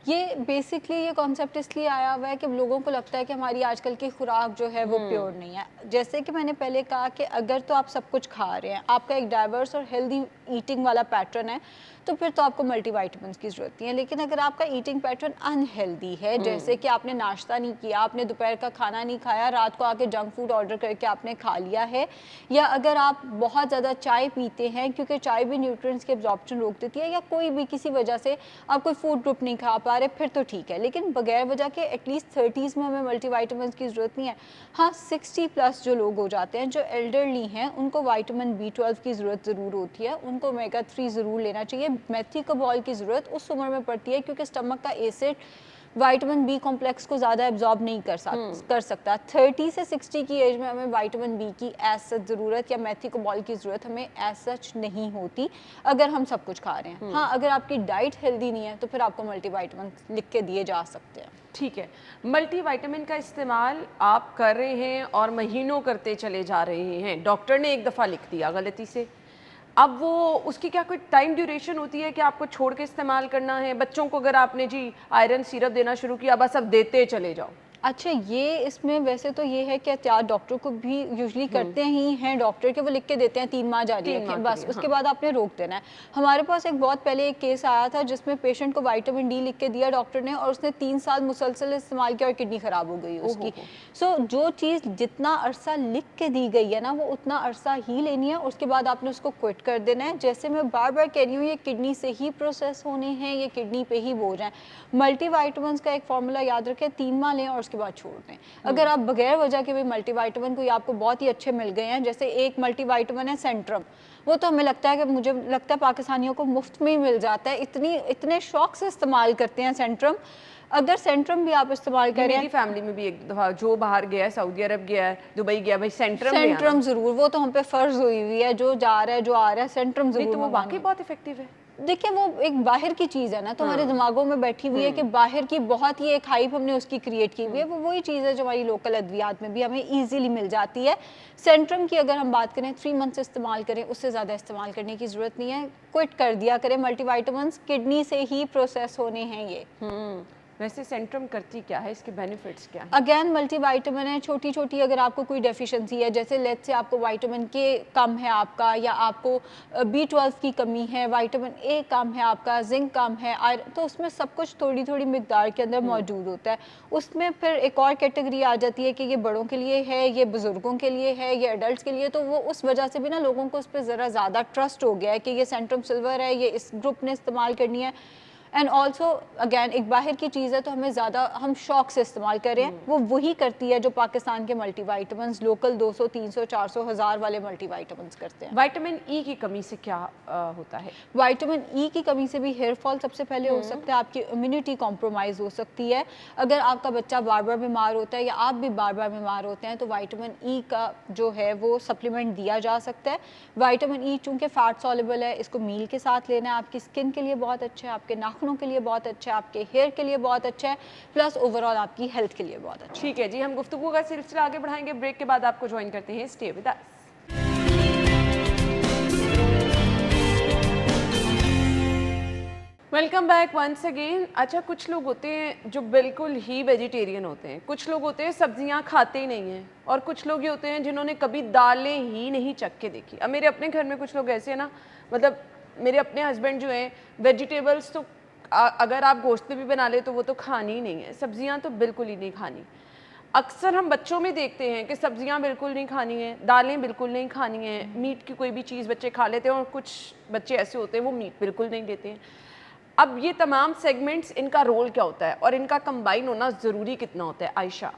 ये बेसिकली ये कॉन्सेप्ट इसलिए आया हुआ है कि लोगों को लगता है कि हमारी आजकल की खुराक जो है वो प्योर नहीं है। जैसे कि मैंने पहले कहा कि अगर तो आप सब कुछ खा रहे हैं, आपका एक डाइवर्स और हेल्दी ईटिंग वाला पैटर्न है, तो फिर तो आपको मल्टीविटामिन्स की ज़रूरत नहीं है। लेकिन अगर आपका ईटिंग पैटर्न अनहेल्दी है, जैसे कि आपने नाश्ता नहीं किया, आपने दोपहर का खाना नहीं खाया, रात को आके जंक फूड ऑर्डर करके आपने खा लिया है, या अगर आप बहुत ज़्यादा चाय पीते हैं क्योंकि चाय भी न्यूट्रिएंट्स के एब्जॉर्प्शन रोक देती है, या कोई भी किसी वजह से आप कोई फूड ग्रुप नहीं खा पा रहे, फिर तो ठीक है। लेकिन बगैर वजह के एटलीस्ट 30s में हमें मल्टीविटामिन्स की ज़रूरत नहीं है। हाँ, 60 प्लस जो लोग हो जाते हैं, जो एल्डरली हैं, उनको विटामिन B12 की ज़रूरत ज़रूर होती है, उनको ओमेगा 3 ज़रूर लेना चाहिए। मेथिकोबॉल की ज़रूरत उस उम्र में पड़ती है क्योंकि स्टमक का एसिड विटामिन B कॉम्प्लेक्स को ज़्यादा एब्जॉर्ब नहीं कर सकता। 30 से 60 की एज में हमें विटामिन B की एज सच ज़रूरत या मेथिकोबॉल की ज़रूरत हमें एज सच नहीं होती अगर हम सब कुछ खा रहे हैं। हाँ, अगर आपकी डाइट हेल्दी नहीं है तो फिर आपको मल्टीविटामिन लिख के दिए जा सकते हैं। ठीक है, मल्टीविटामिन का इस्तेमाल आप कर रहे हैं और महीनों करते चले जा रहे हैं, डॉक्टर ने एक दफ़ा लिख दिया गलती से, अब वो उसकी क्या कोई टाइम ड्यूरेशन होती है कि आपको छोड़ के इस्तेमाल करना है? बच्चों को अगर आपने जी आयरन सिरप देना शुरू किया, बस अब देते चले जाओ? अच्छा, ये इसमें वैसे तो ये है कि एहतियात डॉक्टर को भी यूजुअली करते ही हैं डॉक्टर के, वो लिख के देते हैं 3 माह जारी 3 माह रखें के बस, लिए, उसके हाँ। बाद आपने रोक देना है। हमारे पास एक बहुत पहले एक केस आया था जिसमें पेशेंट को विटामिन डी लिख के दिया डॉक्टर ने और उसने 3 साल मुसलसल इस्तेमाल किया और किडनी खराब हो गई ओहो उसकी। हो। सो जो चीज़ जितना अरसा लिख के दी गई है ना, वो उतना अरसा ही लेनी है, उसके बाद आपने उसको क्विट कर देना है। जैसे मैं बार बार कह रही हूँ, ये किडनी से ही प्रोसेस होने हैं, ये किडनी पे ही बोझ हैं। मल्टीविटामिन्स का एक फार्मूला याद रखें, 3 माह लें और उसके बाद छोड़ दें। अगर आप बगैर वजह के भी मल्टीविटामिन कोई आपको बहुत ही अच्छे मिल गए हैं, जैसे एक मल्टीविटामिन है सेंट्रम, वो तो हमें लगता है कि मुझे लगता है पाकिस्तानियों को मुफ्त में ही मिल जाता है, इतने शौक से इस्तेमाल करते हैं सेंट्रम। अगर सेंट्रम भी आप इस्तेमाल ये करें, मेरी फैमिली में भी एक दफा जो बाहर गया है, सऊदी अरब गया है, दुबई गया, भाई सेंट्रम ले आना। सेंट्रम जरूर, वो तो हम पे फर्ज हुई हुई है, जो जा रहा है जो आ रहा है सेंट्रम नहीं जरूर तो वो वाकई मंगवाना। बहुत इफेक्टिव है। देखिए, वो एक बाहर की चीज़ है ना, तो हमारे दिमागों में बैठी हुई है कि बाहर की बहुत ही एक हाइप हमने उसकी क्रिएट की हुई है। वो वही चीज़ है जो हमारी लोकल अद्वियात में भी हमें इजीली मिल जाती है। सेंट्रम की अगर हम बात करें 3 मंथ्स इस्तेमाल करें, उससे ज़्यादा इस्तेमाल करने की ज़रूरत नहीं है, क्विट कर दिया करें। मल्टीविटामिन्स किडनी से ही प्रोसेस होने हैं ये। वैसे सेंट्रम करती क्या है, इसके बेनिफिट्स क्या हैं? अगेन मल्टीविटामिन है, छोटी छोटी अगर आपको कोई डेफिशिएंसी है, जैसे लेट से आपको विटामिन के कम है आपका, या आपको B12 की कमी है, विटामिन ए कम है आपका, जिंक कम है, आयरन, तो उसमें सब कुछ थोड़ी थोड़ी मिकदार के अंदर मौजूद होता है। उसमें फिर एक और कैटेगरी आ जाती है कि ये बड़ों के लिए है, ये बुजुर्गों के लिए है, ये एडल्ट्स के लिए, तो वो उस वजह से भी ना लोगों को उस पर ज़रा ज़्यादा ट्रस्ट हो गया है कि ये सेंट्रम सिल्वर है, ये इस ग्रुप ने इस्तेमाल करनी है। एंड ऑल्सो अगैन एक बाहर की चीज़ है, तो हमें ज़्यादा हम शौक से इस्तेमाल करें, वो वही करती है जो पाकिस्तान के मल्टीविटामिन्स लोकल 200 300 400 हज़ार वाले मल्टीविटामिन्स करते हैं। विटामिन ई की कमी से क्या होता है? विटामिन ई की कमी से भी हेयर फॉल सबसे पहले हो सकता है, आपकी इम्यूनिटी कॉम्प्रोमाइज़ हो सकती है। अगर आपका बच्चा बार बार बीमार होता है या आप भी बार बार बीमार होते हैं, तो विटामिन ई का जो है वो सप्लीमेंट दिया जा सकता है। विटामिन ई चूँकि फ़ैट सॉल्युबल है, इसको मील के साथ लेना है, आपकी स्किन के लिए बहुत अच्छा है, आपके नाखूनों के लिए बहुत अच्छा है, आपके हेयर के लिए बहुत अच्छा है, प्लस ओवरऑल आपकी हेल्थ के लिए बहुत अच्छा है। ठीक है जी, हम गुफ्तगू का सिलसिला आगे बढ़ाएंगे, ब्रेक के बाद आपको ज्वाइन करते हैं, stay with us. Welcome back once again. अच्छा, कुछ लोग होते हैं जो बिल्कुल ही वेजिटेरियन होते हैं, कुछ लोग होते हैं सब्जियां खाते ही नहीं हैं, और कुछ लोग ये होते हैं जिन्होंने कभी दालें ही नहीं चख के देखी। अब मेरे अपने घर में कुछ लोग ऐसे हैं ना, मतलब मेरे अपने हस्बैंड जो हैं वेजिटेबल्स तो अगर आप गोश्त पे भी बना ले तो वो तो खानी ही नहीं है, सब्जियां तो बिल्कुल ही नहीं खानी। अक्सर हम बच्चों में देखते हैं कि सब्जियां बिल्कुल नहीं खानी है, दालें बिल्कुल नहीं खानी है, मीट की कोई भी चीज़ बच्चे खा लेते हैं, और कुछ बच्चे ऐसे होते हैं वो मीट बिल्कुल नहीं लेते हैं। अब ये तमाम सेगमेंट्स, इनका रोल क्या होता है और इनका कंबाइन होना ज़रूरी कितना होता है, आयशा?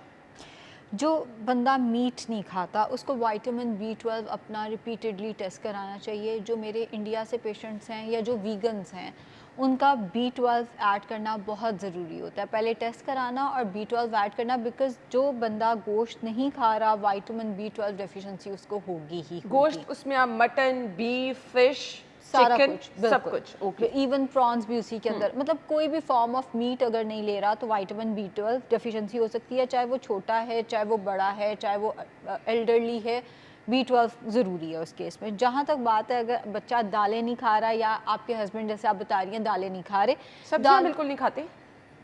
जो बंदा मीट नहीं खाता उसको विटामिन B12 अपना रिपीटेडली टेस्ट कराना चाहिए। जो मेरे इंडिया से पेशेंट्स हैं या जो वीगन्स हैं, उनका B12 ऐड करना बहुत ज़रूरी होता है। पहले टेस्ट कराना और B12 ऐड करना, बिकॉज जो बंदा गोश्त नहीं खा रहा, विटामिन B12 डेफिशिएंसी उसको होगी ही होगी। गोश्त उसमें आप मटन, बीफ, फिश, सारा चिकन, कुछ, सब कुछ, ओके। इवन प्रॉन्स भी उसी के अंदर, मतलब कोई भी फॉर्म ऑफ मीट अगर नहीं ले रहा तो विटामिन B12 डेफिशिएंसी हो सकती है, चाहे वो छोटा है, चाहे वो बड़ा है, चाहे वो एल्डरली है। B12 ज़रूरी है उस केस में। जहाँ तक बात है, अगर बच्चा दालें नहीं खा रहा, या आपके हस्बैंड जैसे आप बता रही हैं दालें नहीं खा रहे, सब्जियां बिल्कुल नहीं खाते,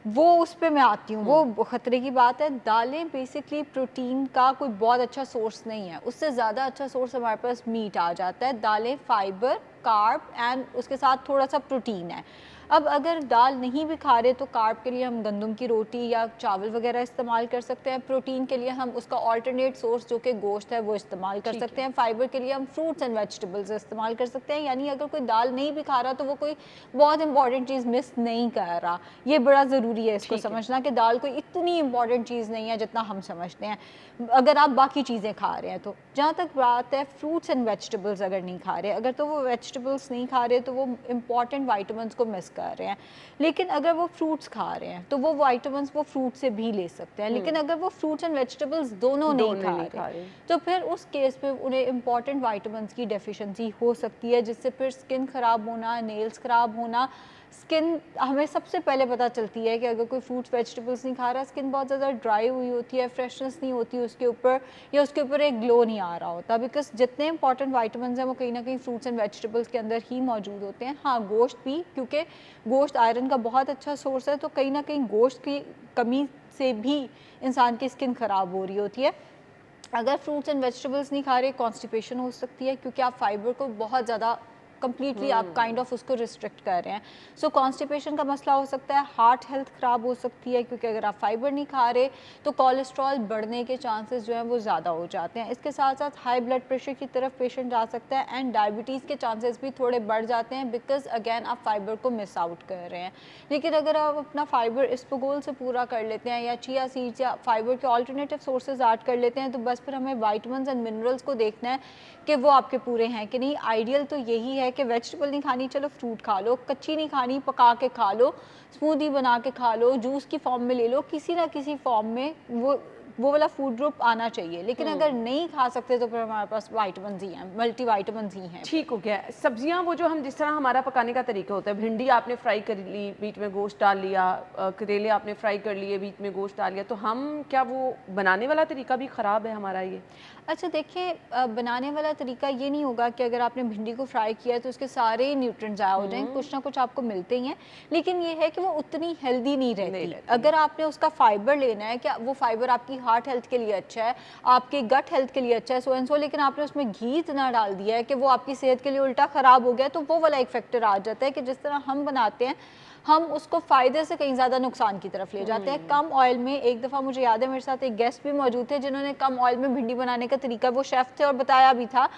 वो उस पे मैं आती हूँ, वो ख़तरे की बात है। दालें बेसिकली प्रोटीन का कोई बहुत अच्छा सोर्स नहीं है, उससे ज़्यादा अच्छा सोर्स हमारे पास मीट आ जाता है। दालें फाइबर, कार्ब एंड उसके साथ थोड़ा सा प्रोटीन है। अब अगर दाल नहीं भी खा रहे तो कार्ब के लिए हम गंदम की रोटी या चावल वगैरह इस्तेमाल कर सकते हैं। प्रोटीन के लिए हम उसका ऑल्टरनेट सोर्स जो कि गोश्त है वो इस्तेमाल कर सकते हैं। फाइबर के लिए हम फ्रूट्स एंड वेजिटेबल्स इस्तेमाल कर सकते हैं। यानी अगर कोई दाल नहीं भी खा रहा तो वो कोई बहुत इंपॉर्टेंट चीज़ मिस नहीं कर रहा। ये बड़ा ज़रूरी है इसको समझना कि दाल कोई इतनी इंपॉर्टेंट चीज़ नहीं है जितना हम समझते हैं, अगर आप बाकी चीज़ें खा रहे हैं तो। जहाँ तक बात है फ्रूट्स एंड वेजिटेबल्स अगर नहीं खा रहे, अगर तो वो वेजिटेबल्स नहीं खा रहे तो वो इंपॉर्टेंट विटामिन्स को मिस कर रहे हैं। लेकिन अगर वो फ्रूट्स खा रहे हैं तो वो विटामिन्स वो फ्रूट से भी ले सकते हैं। लेकिन अगर वो फ्रूट्स एंड वेजिटेबल्स दोनों नहीं खा रहे तो फिर उस केस पे उन्हें इंपॉर्टेंट विटामिन्स की डेफिशिएंसी हो सकती है, जिससे फिर स्किन ख़राब होना, नेल्स ख़राब होना। स्किन हमें सबसे पहले पता चलती है कि अगर कोई फ्रूट्स वेजिटेबल्स नहीं खा रहा, स्किन बहुत ज़्यादा ड्राई हुई होती है, फ्रेशनेस नहीं होती उसके ऊपर, या उसके ऊपर एक ग्लो नहीं आ रहा होता, बिकॉज जितने इंपॉर्टेंट विटामिन्स हैं वो कहीं ना कहीं फ्रूट्स एंड वेजिटेबल्स के अंदर ही मौजूद होते हैं। हाँ, गोश्त भी, क्योंकि गोश्त आयरन का बहुत अच्छा सोर्स है, तो कहीं ना कहीं गोश्त की कमी से भी इंसान की स्किन ख़राब हो रही होती है। अगर फ्रूट्स एंड वेजिटेबल्स नहीं खा रहे, कॉन्स्टिपेशन हो सकती है, क्योंकि आप फाइबर को बहुत ज़्यादा कंप्लीटली आप काइंड ऑफ उसको रिस्ट्रिक्ट कर रहे हैं। सो कॉन्स्टिपेशन का मसला हो सकता है, हार्ट हेल्थ ख़राब हो सकती है, क्योंकि अगर आप फाइबर नहीं खा रहे तो कोलेस्ट्रॉल बढ़ने के चांसेस जो हैं वो ज़्यादा हो जाते हैं। इसके साथ साथ हाई ब्लड प्रेशर की तरफ पेशेंट जा सकता है एंड डायबिटीज़ के चांसेस भी थोड़े बढ़ जाते हैं, बिकॉज अगेन आप फाइबर को मिस आउट कर रहे हैं। लेकिन अगर आप अपना फाइबर इसबगोल से पूरा कर लेते हैं या चिया सीड्स या फाइबर के ऑल्टरनेटिव सोर्सेज ऐड कर लेते हैं, तो बस फिर हमें वाइटमिन्स एंड मिनरल्स को देखना है कि वो आपके पूरे हैं कि नहीं। आइडियल तो यही है कि वेजिटेबल नहीं खानी, चलो फ्रूट खा लो, कच्ची नहीं खानी, पका के खा लो, स्मूदी बना के खा लो, जूस की फॉर्म में ले लो, किसी ना किसी फॉर्म में वो वाला फूड ग्रुप आना चाहिए। लेकिन अगर नहीं खा सकते तो फिर हमारे पास वाइटमिन्स ही हैं, मल्टी वाइटमिन्स ही हैं। ठीक हो गया। सब्जियां वो जो हम जिस तरह हमारा पकाने का तरीका होता है, भिंडी आपने फ्राई कर ली, बीच में गोश्त डाल लिया, करेले आपने फ्राई कर लिए, बीच में गोश्त डाल लिया, तो हम क्या वो बनाने वाला तरीका भी ख़राब है हमारा ये? अच्छा देखिए, बनाने वाला तरीका ये नहीं होगा कि अगर आपने भिंडी को फ्राई किया है तो उसके सारे न्यूट्रिएंट्स ज़ाया हो जाएं, कुछ ना कुछ आपको मिलते ही हैं, लेकिन ये है कि वो उतनी हेल्दी नहीं रहती। अगर आपने उसका फाइबर लेना है कि वो फाइबर आपकी हार्ट हेल्थ के लिए अच्छा है, आपकी गट हेल्थ के लिए अच्छा है, सो एंड सो, लेकिन आपने उसमें घी इतना डाल दिया है कि वो आपकी सेहत के लिए उल्टा ख़राब हो गया, तो वो वाला एक फैक्टर आ जाता है कि जिस तरह हम बनाते हैं हम उसको फ़ायदे से कहीं ज़्यादा नुकसान की तरफ ले जाते हैं। कम ऑयल में, एक दफ़ा मुझे याद है मेरे साथ एक गेस्ट भी मौजूद थे जिन्होंने कम ऑयल में भिंडी बनाने का तरीका, वो शेफ़ थे और बताया भी था,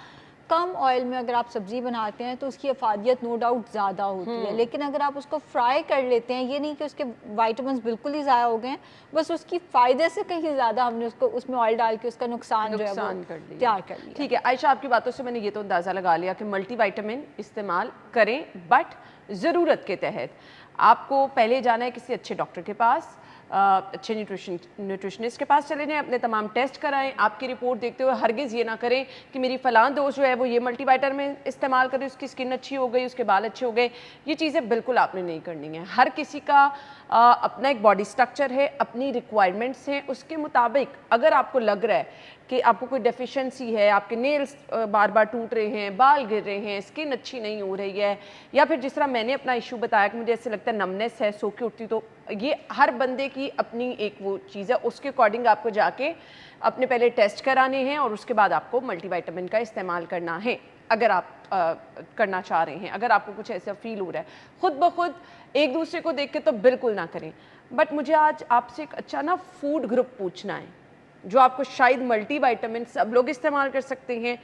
कम ऑयल में अगर आप सब्ज़ी बनाते हैं तो उसकी अफादियत नो डाउट ज़्यादा होती है, लेकिन अगर आप उसको फ्राई कर लेते हैं, ये नहीं कि उसके वाइटमिन्स बिल्कुल ही ज़ाया हो गए हैं, बस उसकी फ़ायदे से कहीं ज़्यादा हमने उसको उसमें ऑयल डाल के उसका नुकसान जो है वो तैयार कर लिया। ठीक है आयशा, आपकी बातों से मैंने ये तो अंदाज़ा लगा लिया कि मल्टीविटामिन इस्तेमाल करें, बट ज़रूरत के तहत। आपको पहले जाना है किसी अच्छे डॉक्टर के पास, अच्छे न्यूट्रिशनिस्ट के पास चले जाएं, अपने तमाम टेस्ट कराएं। आपकी रिपोर्ट देखते हुए हरगिज़ ये ना करें कि मेरी फ़लाँ दोस्त जो है वो ये मल्टीविटामिन इस्तेमाल करे, उसकी स्किन अच्छी हो गई, उसके बाल अच्छे हो गए। ये चीज़ें बिल्कुल आपने नहीं करनी है। हर किसी का अपना एक बॉडी स्ट्रक्चर है, अपनी रिक्वायरमेंट्स हैं, उसके मुताबिक अगर आपको लग रहा है कि आपको कोई डेफिशिएंसी है, आपके नेल्स बार बार टूट रहे हैं, बाल गिर रहे हैं, स्किन अच्छी नहीं हो रही है, या फिर जिस तरह मैंने अपना इशू बताया कि मुझे ऐसे लगता है नमनेस है, सो के उठती, तो ये हर बंदे की अपनी एक वो चीज़ है, उसके अकॉर्डिंग आपको जाके अपने पहले टेस्ट कराने हैं और उसके बाद आपको मल्टीविटामिन का इस्तेमाल करना है अगर आप करना चाह रहे हैं। अगर आपको कुछ ऐसा फील हो रहा है खुद ब खुद एक दूसरे को देख के तो बिल्कुल ना करें। बट मुझे आज आपसे एक अच्छा ना फूड ग्रुप पूछना है जो आपको शायद मल्टीविटामिन सब लोग इस्तेमाल कर सकते हैं।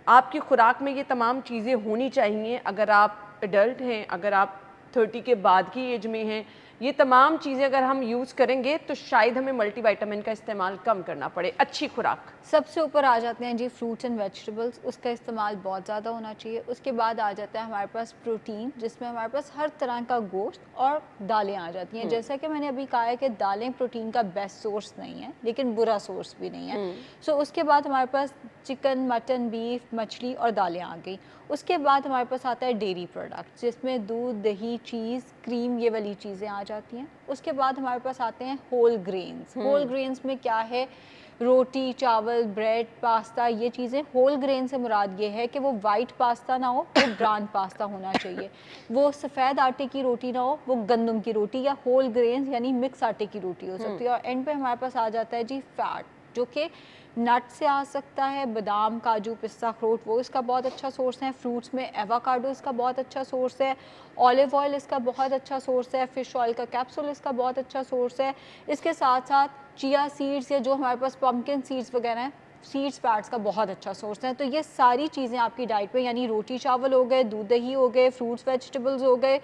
आपकी खुराक में ये तमाम चीज़ें होनी चाहिए। अगर आप एडल्ट हैं, अगर आप 30 के बाद की एज में हैं, ये तमाम चीज़ें अगर हम यूज़ करेंगे तो शायद हमें मल्टीविटामिन का इस्तेमाल कम करना पड़े। अच्छी खुराक सबसे ऊपर आ जाते हैं जी फ्रूट्स एंड वेजिटेबल्स, उसका इस्तेमाल बहुत ज़्यादा होना चाहिए। उसके बाद आ जाता है हमारे पास प्रोटीन, जिसमें हमारे पास हर तरह का गोश्त और दालें आ जाती हैं। जैसा कि मैंने अभी कहा है कि दालें प्रोटीन का बेस्ट सोर्स नहीं है, लेकिन बुरा सोर्स भी नहीं है। सो उसके बाद हमारे पास चिकन, मटन, बीफ, मछली और दालें आ गई। उसके बाद हमारे पास आता है डेयरी प्रोडक्ट, जिसमें दूध, दही, चीज़, क्रीम, ये वाली चीज़ें आ जाती हैं। उसके बाद हमारे पास आते हैं होल ग्रेन्स। होल ग्रेन्स में क्या है, रोटी, चावल, ब्रेड, पास्ता, ये चीज़ें। होल ग्रेन से मुराद ये है कि वो वाइट पास्ता ना हो, वो ब्राउन पास्ता होना चाहिए। वो सफ़ेद आटे की रोटी ना हो, वो गंदम की रोटी या होल ग्रेन यानी मिक्स आटे की रोटी हो सकती है। और एंड पे हमारे पास आ जाता है जी फैट, जो कि नट से आ सकता है, बादाम, काजू, पिस्ता, अखरोट, वो इसका बहुत अच्छा सोर्स है। फ्रूट्स में एवोकाडो इसका बहुत अच्छा सोर्स है, ऑलिव ऑयल इसका बहुत अच्छा सोर्स है, फ़िश ऑयल का कैप्सूल इसका बहुत अच्छा सोर्स है। इसके साथ साथ चिया सीड्स या जो हमारे पास पम्पकिन सीड्स वगैरह हैं, सीड्स फैट्स का बहुत अच्छा सोर्स है। तो ये सारी चीज़ें आपकी डाइट में, यानी रोटी चावल हो गए, दूध दही हो गए, फ्रूट्स वेजिटेबल्स हो गए,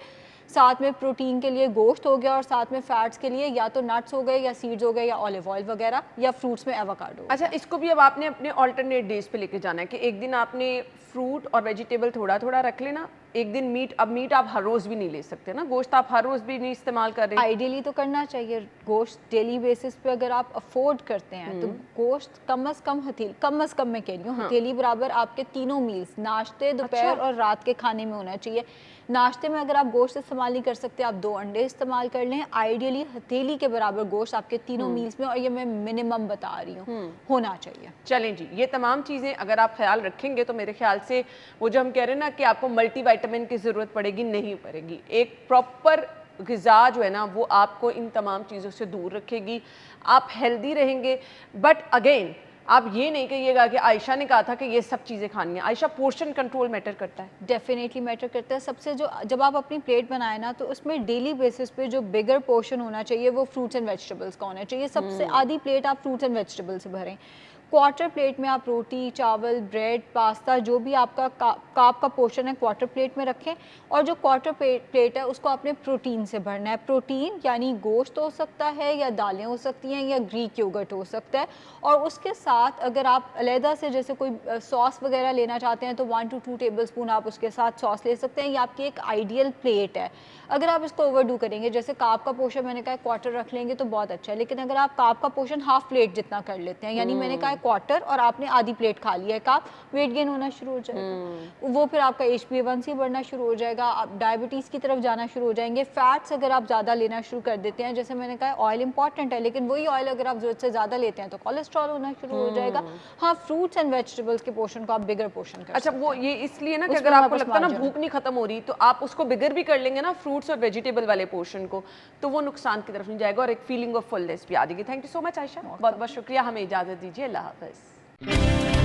साथ में प्रोटीन के लिए गोश्त हो गया और साथ में फैट्स के लिए या तो नट्स हो गए या सीड्स हो गए या ऑलिव ऑयल वगैरह, या फ्रूट्स में एवोकाडो। अच्छा, इसको भी अब आपने अपने ऑल्टरनेट डेज पे लेके जाना है कि एक दिन आपने फ्रूट और वेजिटेबल थोड़ा थोड़ा रख लेना, एक दिन मीट। अब मीट आप हर रोज़ भी नहीं ले सकते ना, गोश्त आप हर रोज़ भी नहीं इस्तेमाल कर रहे। आइडियली तो करना चाहिए गोश्त डेली बेसिस पे, अगर आप अफोर्ड करते हैं तो गोश्त कम अज़ कम मैं कह रही हूँ, हथेली बराबर आपके तीनों मील्स, नाश्ते, दोपहर और रात के खाने में होना चाहिए। नाश्ते में अगर आप गोश्त इस्तेमाल नहीं कर सकते, आप 2 अंडे इस्तेमाल कर लें। आइडियली हथेली के बराबर गोश्त आपके तीनों मील्स में, और ये मैं मिनिमम बता रही हूँ, होना चाहिए। चलें जी, ये तमाम चीज़ें अगर आप ख्याल रखेंगे तो मेरे ख्याल से वो जो हम कह रहे हैं ना कि आपको मल्टीविटामिन की ज़रूरत पड़ेगी, नहीं पड़ेगी। एक प्रॉपर ग़िज़ा जो है ना वो आपको इन तमाम चीज़ों से दूर रखेगी, आप हेल्दी रहेंगे। बट अगेन आप ये नहीं कहिएगा कि आयशा ने कहा था कि ये सब चीज़ें खानी है। आयशा, पोर्शन कंट्रोल मैटर करता है? डेफिनेटली मैटर करता है। सबसे जो जब आप अपनी प्लेट बनाए ना तो उसमें डेली बेसिस पे जो बिगर पोर्शन होना चाहिए वो फ्रूट्स एंड वेजिटेबल्स का होना चाहिए। सबसे आधी प्लेट आप फ्रूट्स एंड वेजिटेबल से भरें। क्वार्टर प्लेट में आप रोटी, चावल, ब्रेड, पास्ता, जो भी आपका कार्ब का पोर्शन है क्वार्टर प्लेट में रखें। और जो क्वार्टर प्लेट है उसको आपने प्रोटीन से भरना है। प्रोटीन यानी गोश्त हो सकता है, या दालें हो सकती हैं, या ग्रीक योगर्ट हो सकता है। और उसके साथ अगर आप अलहदा से जैसे कोई सॉस वगैरह लेना चाहते हैं तो 1 to 2 टेबलस्पून आप उसके साथ सॉस ले सकते हैं। ये आपकी एक आइडियल प्लेट है। अगर आप इसको ओवरडू करेंगे, जैसे कार्ब का पोर्शन मैंने कहा क्वार्टर रख लेंगे तो बहुत अच्छा है, लेकिन अगर आप कार्ब का पोर्शन हाफ प्लेट जितना कर लेते हैं, यानी मैंने कहा क्वार्टर और आपने आधी प्लेट खा लिया है, कार्ब, वेट गेन होना शुरू हो जाएगा। वो फिर आपका HbA1c बढ़ना शुरू हो जाएगा, आप डायबिटीज़ की तरफ जाना शुरू हो जाएंगे। फैट्स अगर आप ज़्यादा लेना शुरू कर देते हैं, जैसे मैंने कहा ऑयल इंपॉर्टेंट है, लेकिन वही ऑयल अगर आप ज़रूरत से ज़्यादा लेते हैं तो कोलेस्ट्रॉल होना शुरू हो जाएगा। हाँ, फ्रूट्स एंड वेजिटेबल्स के पोर्शन को आप बिगर पोर्शन कर अच्छा, सकते वो हैं। ये इसलिए ना कि उसमें अगर आपको वापस लगता है ना margin है। भूख नहीं खत्म हो रही तो आप उसको बिगर भी कर लेंगे ना फ्रूट्स और वेजिटेबल वाले पोर्शन को, तो वो नुकसान की तरफ नहीं जाएगा और एक फीलिंग ऑफ फुलनेस भी आ जाएगी। Thank you so much Ayesha, बहुत बहुत शुक्रिया। हमें इजाज़त दीजिए, अल्लाह हाफ़िज़।